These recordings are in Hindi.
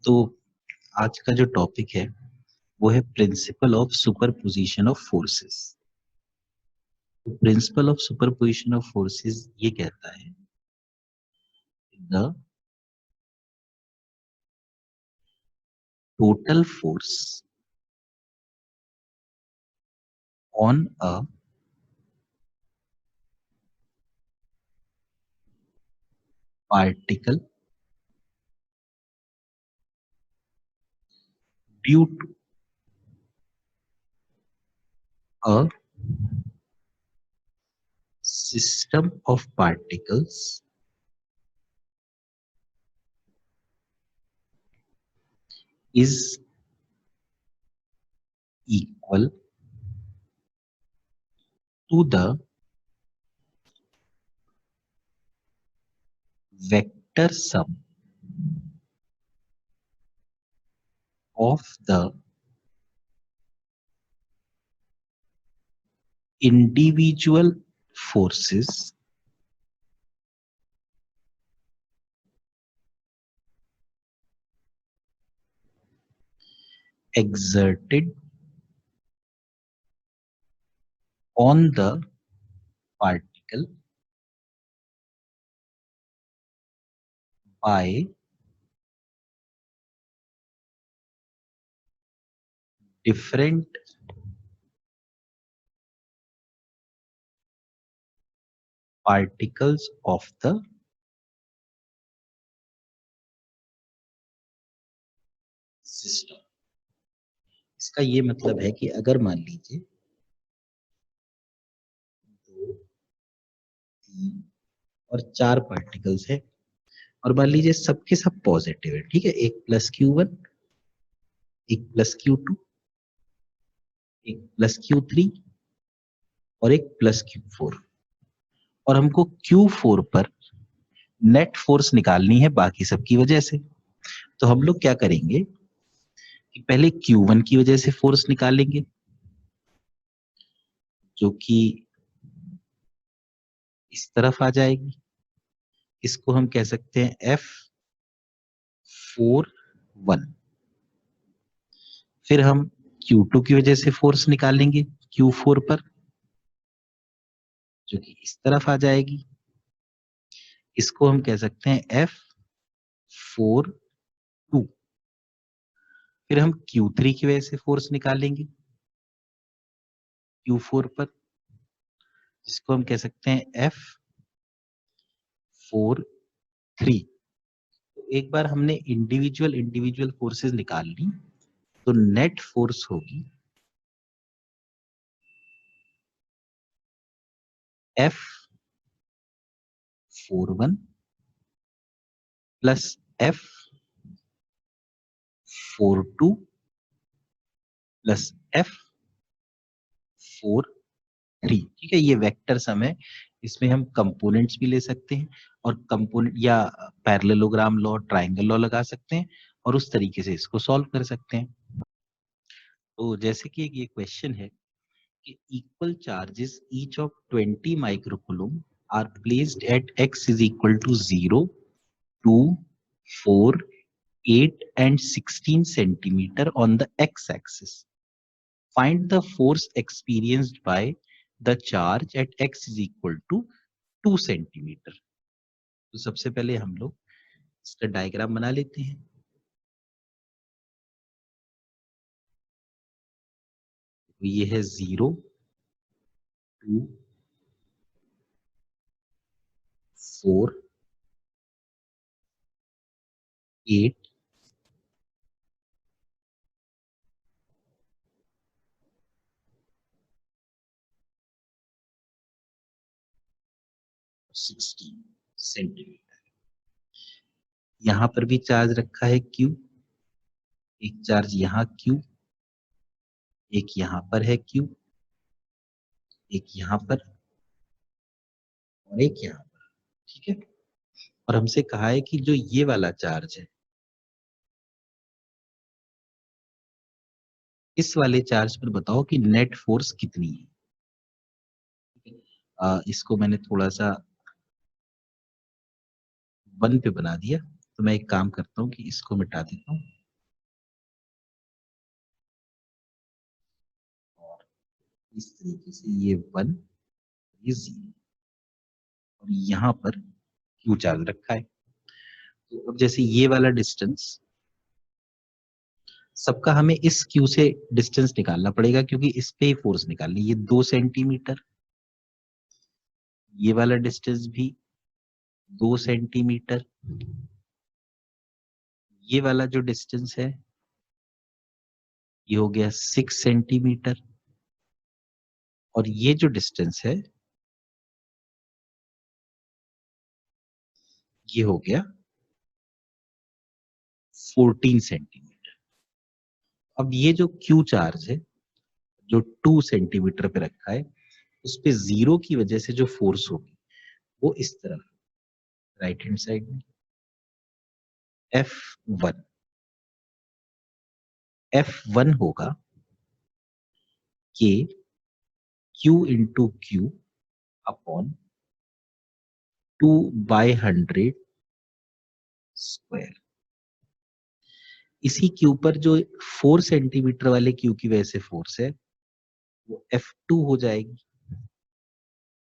तो आज का जो टॉपिक है वो है principle of superposition of forces. तो principle of superposition of forces ये कहता है the total force on a particle due to a system of particles is equal to the vector sum of the individual forces exerted on the particle by different particles of the system। इसका ये मतलब है कि अगर मान लीजिए 2, 3 और 4 पार्टिकल्स है और मान लीजिए सबके सब पॉजिटिव है, ठीक है, एक प्लस Q1, एक प्लस Q2, एक प्लस Q3 और एक प्लस Q4, और हमको Q4 पर नेट फोर्स निकालनी है बाकी सबकी वजह से। तो हम लोग क्या करेंगे कि पहले Q1 की वजह से फोर्स निकालेंगे जो कि इस तरफ आ जाएगी। इसको हम कह सकते हैं F41। फिर हम Q2 की वजह से फोर्स निकालेंगे Q4 पर जो कि इस तरफ आ जाएगी। इसको हम कह सकते हैं F42। फिर हम Q3 की वजह से फोर्स निकालेंगे Q4 पर, जिसको हम कह सकते हैं F43। तो एक बार हमने इंडिविजुअल फोर्सेस निकाल ली तो नेट फोर्स होगी F41 plus F42 plus F43। ठीक है, ये वेक्टर सम है। इसमें हम कंपोनेंट्स भी ले सकते हैं और कंपोनेंट या पैरेललोग्राम लॉ, ट्रायंगल लॉ लगा सकते हैं और उस तरीके से इसको सॉल्व कर सकते हैं। तो जैसे कि ये क्वेश्चन है कि equal charges each of 20 microcoulomb are placed at x is equal to 0, 2, 4, 8 and 16 centimeter on the x-axis. Find the force experienced by the charge at x is equal to 2 centimeter. तो सबसे पहले हम लोग इसका डायग्राम बना लेते हैं। तो ये है 0, 2, 4, 8, 16 सेंटीमीटर। यहां पर भी चार्ज रखा है Q, एक चार्ज यहाँ Q, एक यहाँ पर है Q, एक यहाँ पर और एक यहाँ पर, ठीक है। और हमसे कहा है कि जो ये वाला चार्ज है, इस वाले चार्ज पर बताओ कि नेट फोर्स कितनी है। इसको मैंने थोड़ा सा 1 पे बना दिया, तो मैं एक काम करता हूँ कि इसको मिटा देता हूँ। इस तरीके से ये 1, ये 0 और यहाँ पर क्यू चार्ज रखा है। तो अब जैसे ये वाला डिस्टेंस सबका हमें इस क्यू से डिस्टेंस निकालना पड़ेगा, क्योंकि इस पे ही फोर्स निकालनी। ये 2 सेंटीमीटर, ये वाला डिस्टेंस भी 2 सेंटीमीटर, ये वाला जो डिस्टेंस है ये हो गया 6 सेंटीमीटर, और ये जो डिस्टेंस है ये हो गया 14 सेंटीमीटर। अब ये जो क्यू चार्ज है जो 2 सेंटीमीटर पे रखा है, उस पे 0 की वजह से जो फोर्स होगी वो इस तरफ राइट हैंड साइड में F1। F1 होगा K Q into Q upon 2/100 square. इसी क्यू पर जो 4 सेंटीमीटर वाले क्यू की वजह से फोर्स है वो F2 हो जाएगी।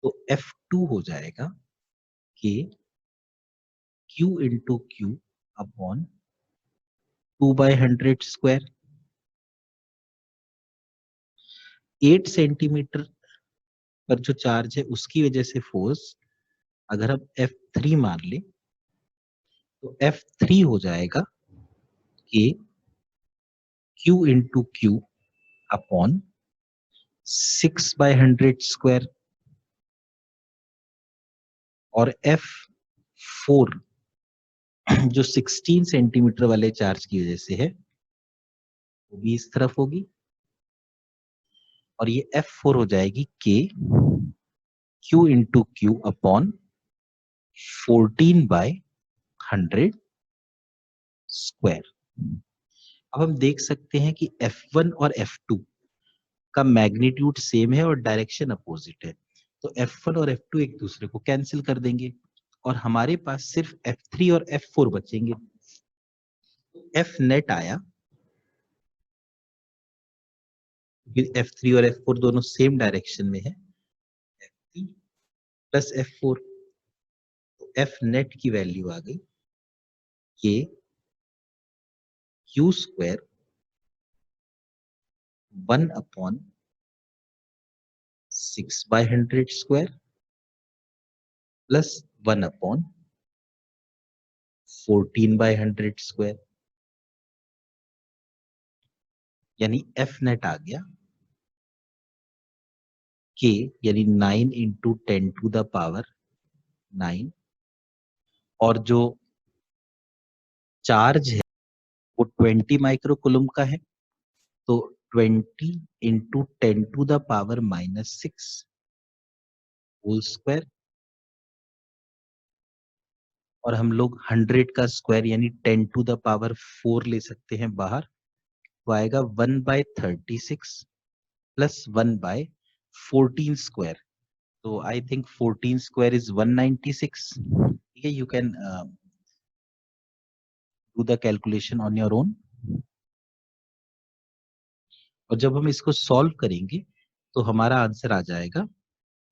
तो F2 हो जाएगा K Q into Q upon 2/100 square. 8 centimetre पर जो चार्ज है उसकी वजह से फोर्स अगर हम F3 मान ले तो F3 हो जाएगा K Q into Q upon 6/100 square. और F4 जो 16 सेंटीमीटर वाले चार्ज की वजह से है वो भी इस तरफ होगी, और ये F4 हो जाएगी K Q into Q upon 14/100 square. अब हम देख सकते हैं कि F1 और F2 का मैग्नीट्यूड सेम है और डायरेक्शन अपोजिट है, तो F1 और F2 एक दूसरे को कैंसिल कर देंगे और हमारे पास सिर्फ F3 और F4 बचेंगे। F नेट आया, F3 और F4 दोनों सेम डायरेक्शन में है, F3 प्लस F4, तो F नेट की वैल्यू आ गई K Q square 1 upon 6/100 square plus 1 upon 14/100 square, यानी F नेट आ गया K यानी 9 इंटू 10 टू द पावर 9, और जो चार्ज है वो 20 माइक्रोकूलम का है, तो 20 into 10 to the power -6 whole square, और हम लोग 100 का स्क्वायर यानी 10 टू द पावर 4 ले सकते हैं बाहर, तो आएगा 1/36 प्लस 1/14 स्क्वायर। तो आई थिंक 14 स्क्वायर इज 196। ठीक है, you can do the calculation on your own. और जब हम इसको सॉल्व करेंगे तो हमारा आंसर आ जाएगा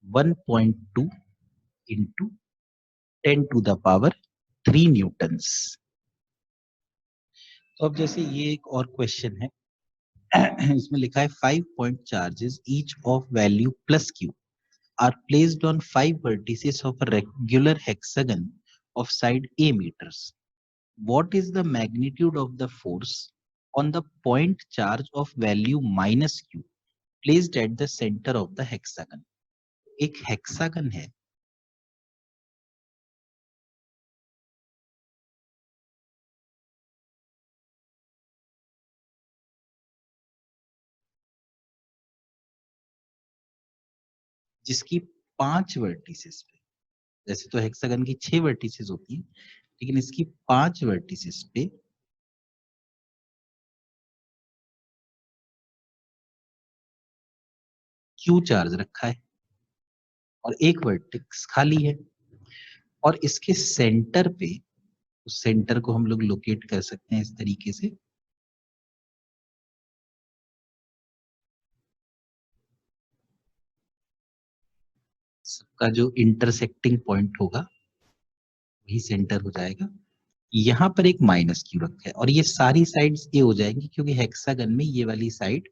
1.2 into 10 to the power 3 newtons. तो अब जैसे ये एक और क्वेश्चन है, इसमें लिखा है 5 point charges each of value plus Q are placed on 5 vertices of a regular hexagon of side a meters. What is the magnitude of the force on the point charge of value minus q placed at the center of the hexagon? एक हेक्सागन है जिसकी 5 वर्टिसेस पे, जैसे तो हेक्सागन की 6 वर्टिसेस होती है, लेकिन इसकी 5 वर्टिसेस पे क्यू चार्ज रखा है और एक वर्टेक्स खाली है, और इसके सेंटर पे, उस सेंटर को हम लोग लोकेट कर सकते हैं इस तरीके से, का जो इंटरसेक्टिंग पॉइंट होगा वही सेंटर हो जाएगा। यहाँ पर एक माइनस क्यू रखा है और ये सारी साइड्स ए हो जाएंगी क्योंकि हेक्सागन में ये वाली साइड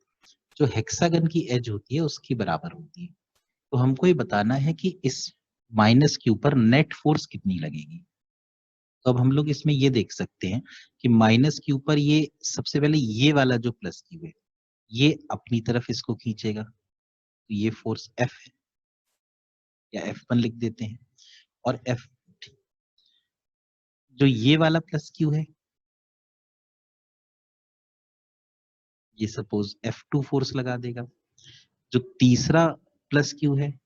जो हेक्सागन की एज होती है उसकी बराबर होती है। तो हमको ये बताना है कि इस माइनस क्यू पर नेट फोर्स कितनी लगेगी। तो अब हम लोग इसमें ये देख सकते हैं कि माइनस क्यू पर ये सबसे पहले ये वाला जो प्लस क्यू है ये अपनी तरफ इसको खींचेगा, तो ये फोर्स एफ है या F1 लिख देते हैं। और एफ जो ये वाला प्लस क्यू है ये सपोज F2 फोर्स लगा देगा। जो तीसरा प्लस क्यू है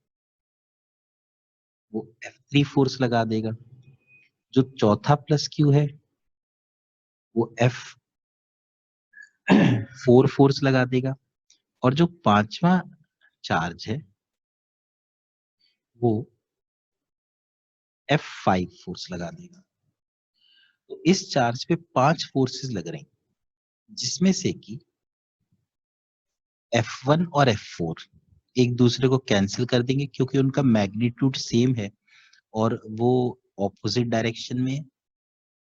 वो F3 फोर्स लगा देगा। जो चौथा प्लस क्यू है वो F4 फोर्स लगा देगा। और जो पांचवा चार्ज है वो F5 फोर्स लगा देगा। तो इस चार्ज पे 5 फोर्सेस लग रही जिसमें से कि F1 और F4 एक दूसरे को कैंसिल कर देंगे क्योंकि उनका मैग्नीट्यूड सेम है और वो ऑपोजिट डायरेक्शन में है।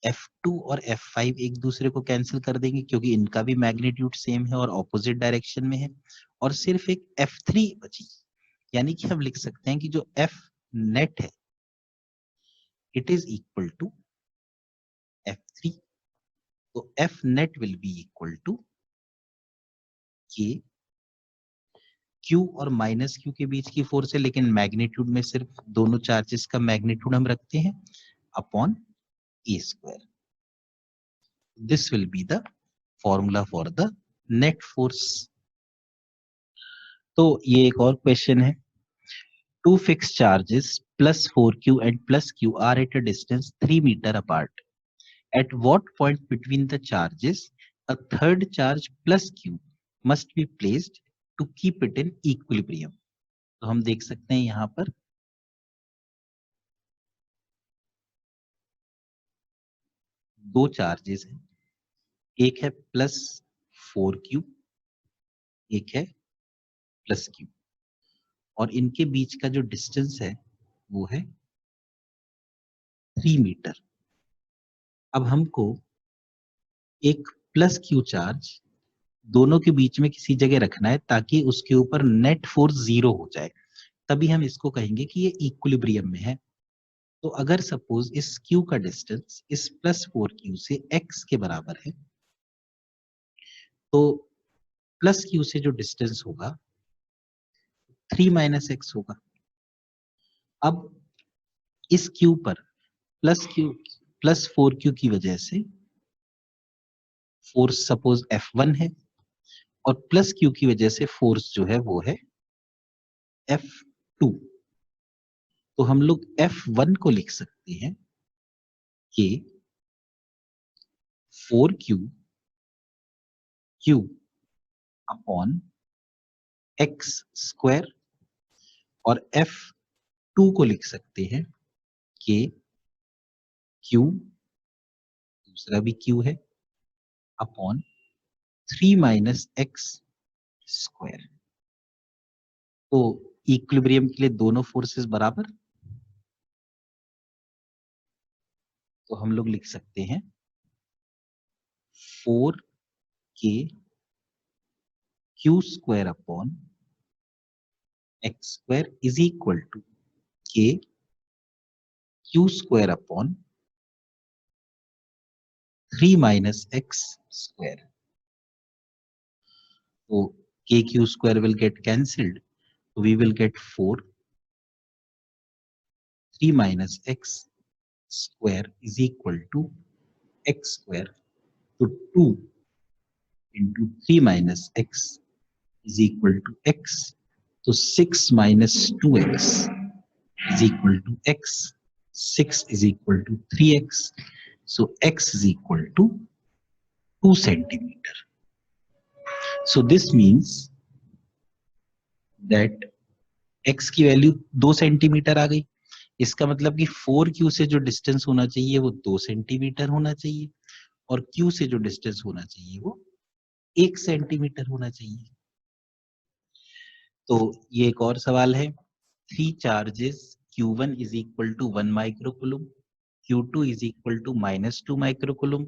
F2 और F5 एक दूसरे को कैंसिल कर देंगे क्योंकि इनका भी मैग्नीट्यूड सेम है और ऑपोजिट डायरेक्शन में है। और सिर्फ एक F3 बची, यानी कि हम लिख सकते हैं कि जो F नेट है it is equal to F3। तो F net will be equal to K, Q और माइनस Q के बीच की फोर्स है लेकिन मैग्नीट्यूड में सिर्फ दोनों चार्जेस का मैग्नीट्यूड हम रखते हैं upon A square. This will be the formula for the net force. तो ये एक और क्वेश्चन है। Two fix charges plus 4Q and plus Q are at a distance 3 meter apart. At what point between the charges a third charge plus Q must be placed to keep it in equilibrium? तो हम देख सकते हैं यहाँ पर दो चार्जेस हैं, एक है प्लस 4Q, एक है प्लस Q और इनके बीच का जो डिस्टेंस है वो है 3 मीटर। अब हमको एक प्लस Q चार्ज दोनों के बीच में किसी जगह रखना है ताकि उसके ऊपर नेट फोर्स 0 हो जाए, तभी हम इसको कहेंगे कि ये इक्विलिब्रियम में है। तो अगर सपोज इस Q का डिस्टेंस इस प्लस 4Q से x के बराबर है तो प्लस Q से जो डिस्टेंस होगा 3 माइनस x होगा। अब इस Q पर प्लस 4Q की वजह से फोर्स सपोज F1 है और प्लस Q की वजह से फोर्स जो है वो है F2। तो हम लोग F1 को लिख सकते हैं कि 4Q Q upon x square और F2 को लिख सकते हैं कि Q, दूसरा भी Q है, अपॉन 3 माइनस x स्क्वायर। तो इक्विलिब्रियम के लिए दोनों फोर्सेस बराबर, तो हम लोग लिख सकते हैं 4K Q square upon x square is equal to K Q square upon 3 minus x square. तो K Q square will get cancelled. We will get 4. 3 minus x square is equal to x square. So 2 into 3 minus x is equal to x. So 6 minus 2x is equal to x. 6 is equal to 3x. So x is equal to 2 centimeter. So this means that x की वैल्यू 2 सेंटीमीटर आ गई। इसका मतलब कि 4Q से जो डिस्टेंस होना चाहिए वो 2 सेंटीमीटर होना चाहिए और Q से जो डिस्टेंस होना चाहिए वो 1 सेंटीमीटर होना चाहिए। तो ये एक और सवाल है। 3 charges Q1 is equal to 1 microcoulomb, Q2 is equal to -2 microcoulomb,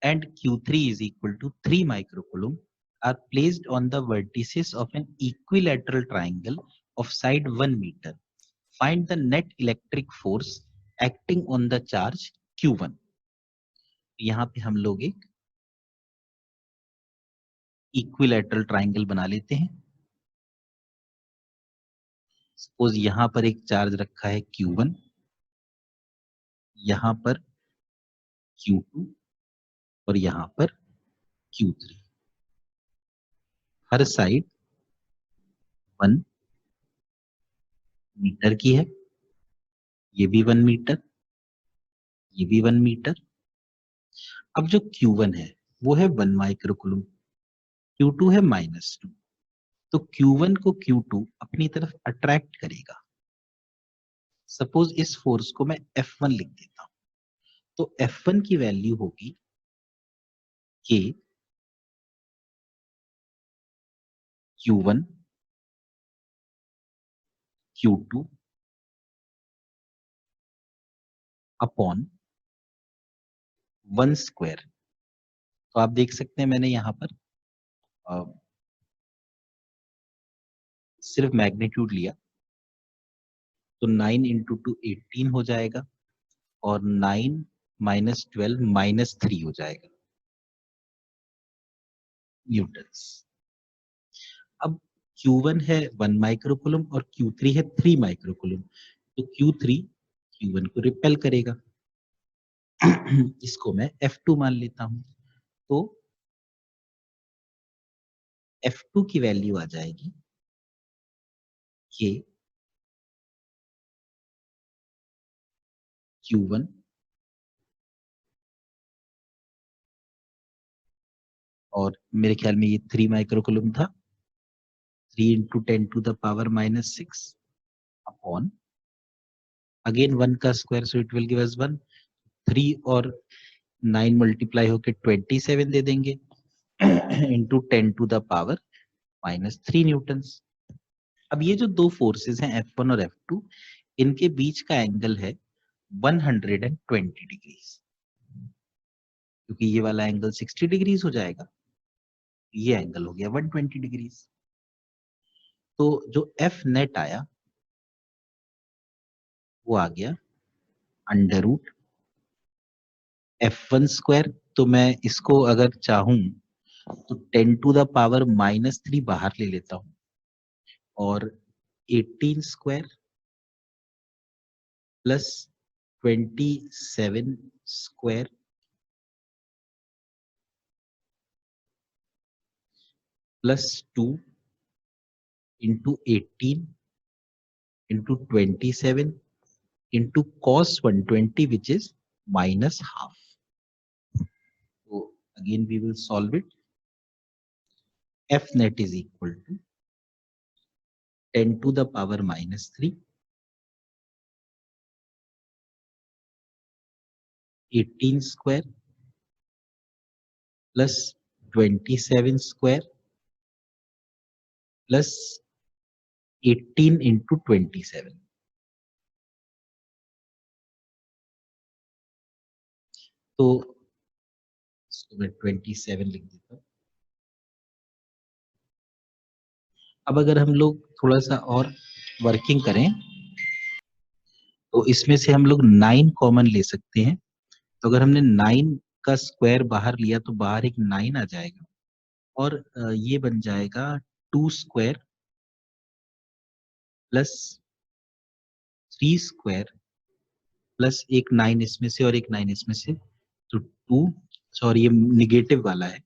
and Q3 is equal to 3 microcoulomb are placed on the vertices of an equilateral triangle of side 1 meter. Find the net electric force acting on the charge Q1. यहाँ पे हम लोग एक इक्विलैटरल ट्राइंगल बना लेते हैं. सपोज यहां पर एक चार्ज रखा है Q1, यहां पर Q2 और यहां पर Q3. हर साइड 1 मीटर की है. ये भी 1 मीटर, ये भी 1 मीटर. अब जो Q1 है वो है 1 माइक्रोकूलम, Q2 है -2. तो Q1 को Q2 अपनी तरफ अट्रैक्ट करेगा. सपोज इस फोर्स को मैं F1 लिख देता हूं. तो F1 की वैल्यू होगी K Q1 Q2 upon 1 square. तो आप देख सकते हैं मैंने यहाँ पर सिर्फ मैग्नीट्यूड लिया तो 9 इंटू 2 18 हो जाएगा और 9 माइनस 12 -3 हो जाएगा न्यूटन्स. अब Q1 है 1 माइक्रोकूलम और Q3 है 3 माइक्रोकूलम. तो Q3 Q1 को रिपेल करेगा. इसको मैं F2 मान लेता हूं. तो F2 की वैल्यू आ जाएगी K Q1 और मेरे ख्याल में ये 3 माइक्रोकूलम था. 3 into 10 to the power -6 upon again 1 का square, so it will give us 1. 3 और 9 मल्टीप्लाई होके 27 दे देंगे into 10 to the power -3 newtons. अब ये जो दो फोर्सेस हैं F1 और F2, इनके बीच का एंगल है 120 डिग्रीज. क्योंकि ये वाला एंगल 60 डिग्रीज हो जाएगा, ये एंगल हो गया 120 डिग्रीज. तो जो F नेट आया वो आ गया अंडर रूट F1 स्क्वायर. तो मैं इसको अगर चाहूं तो 10 टू द पावर -3 बाहर ले लेता हूं और 18 square plus 27 square plus 2 into 18 into 27 into cos 120 which is minus half. So again we will solve it. F net is equal to 10 to the power -3 18 square plus 27 square plus 18 into 27. तो इसको मैं 27 लिख देता हूँ. अब अगर हम लोग थोड़ा सा और वर्किंग करें तो इसमें से हम लोग 9 कॉमन ले सकते हैं. तो अगर हमने 9 का स्क्वायर बाहर लिया तो बाहर एक 9 आ जाएगा और ये बन जाएगा 2 स्क्वायर प्लस 3 स्क्वायर प्लस एक 9 इसमें से और एक 9 इसमें से. तो 2, सॉरी ये निगेटिव वाला है,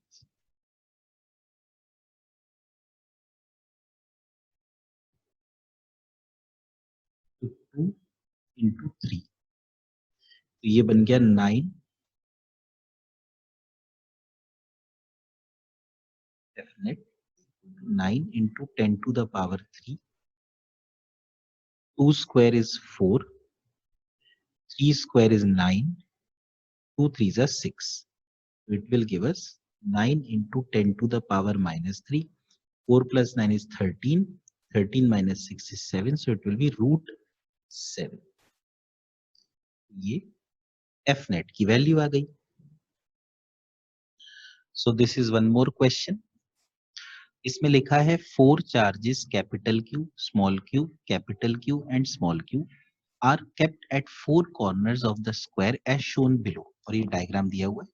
तो 2 इंटू 3. तो ये बन गया 9 definite 9 into 10 to the power 3. 2 square is 4, 3 square is 9, 2 3s are 6. So it will give us 9 into 10 to the power -3. 4 plus 9 is 13, 13 minus 6 is 7, so it will be root 7. ये एफ नेट की वैल्यू आ गई। So this is one more question. इसमें लिखा है 4 charges capital Q, small Q, capital Q and small Q are kept at 4 corners of the square as shown below. और ये डायग्राम दिया हुआ है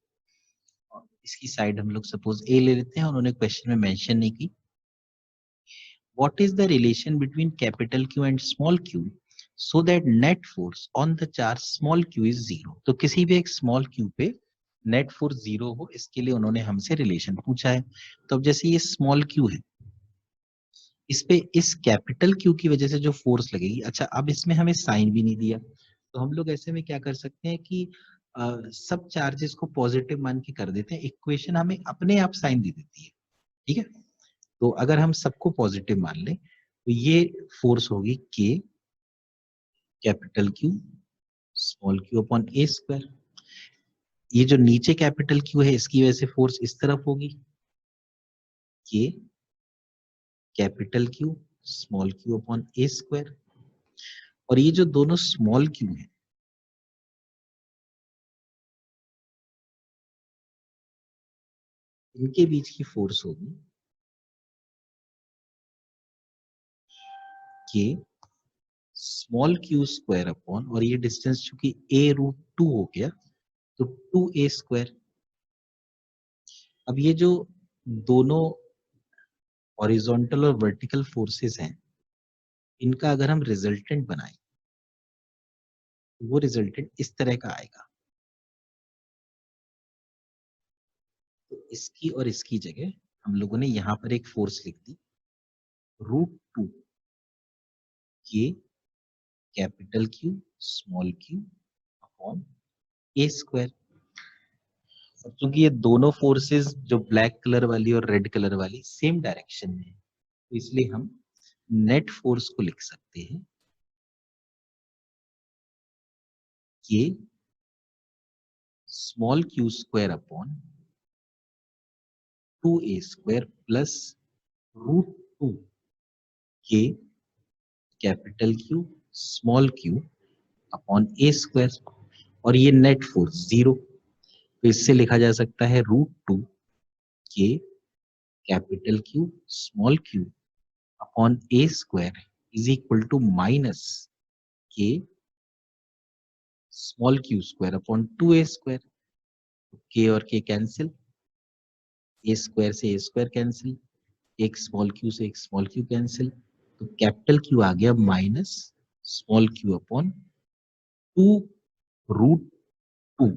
और इसकी साइड हम लोग सपोज ए ले लेते हैं। उन्होंने क्वेश्चन में मेंशन नहीं की। What is the relation between capital Q and small q so that net force on the charge small q is zero? तो किसी भी एक small q पे net force zero हो, इसके लिए उन्होंने हमसे रिलेशन पूछा है। तो अब जैसे ये small q है, इस पे इस कैपिटल Q की वजह से जो फोर्स लगेगी, अच्छा अब इसमें हमें साइन भी नहीं दिया, तो हम लोग ऐसे में क्या कर सकते हैं कि सब चार्जेस को पॉजिटिव मान के कर देते हैं, इक्वेशन हमें अपने आप साइन दे देती है। ठीक है, तो अगर हम सबको पॉजिटिव मान लें तो ये फोर्स होगी k capital Q small q upon a square. ये जो नीचे कैपिटल क्यू है इसकी वजह से फोर्स इस तरफ होगी k capital Q small q upon a square. और ये जो दोनों स्मॉल क्यू है इनके बीच की फोर्स होगी के स्मॉल क्यू स्क्वायर अपॉन, और ये डिस्टेंस चूंकि a रूट 2 हो गया तो 2a स्क्वायर। अब ये जो दोनों हॉरिजॉन्टल और वर्टिकल फोर्सेस हैं, इनका अगर हम रिजल्टेंट बनाएं तो वो रिजल्टेंट इस तरह का आएगा। तो इसकी और इसकी जगह हम लोगों ने यहां पर एक फोर्स लिख दी root 2 k capital Q small q upon a square. और चूंकि ये दोनों फोर्सेस जो ब्लैक कलर वाली और रेड कलर वाली सेम डायरेक्शन में है, तो इसलिए हम नेट फोर्स को लिख सकते हैं k small q square upon 2a square plus root 2 k capital Q small q upon a square. और ये नेट फोर्स जीरो, तो इससे लिखा जा सकता है root 2 k capital Q small q upon a square is equal to minus k small q square upon 2a square. K और के कैंसिल, ए स्क्वायर से ए स्क्वायर कैंसिल, एक स्मॉल क्यू से एक स्मॉल क्यू कैंसिल, तो कैपिटल क्यू आ गया minus small q upon 2 root 2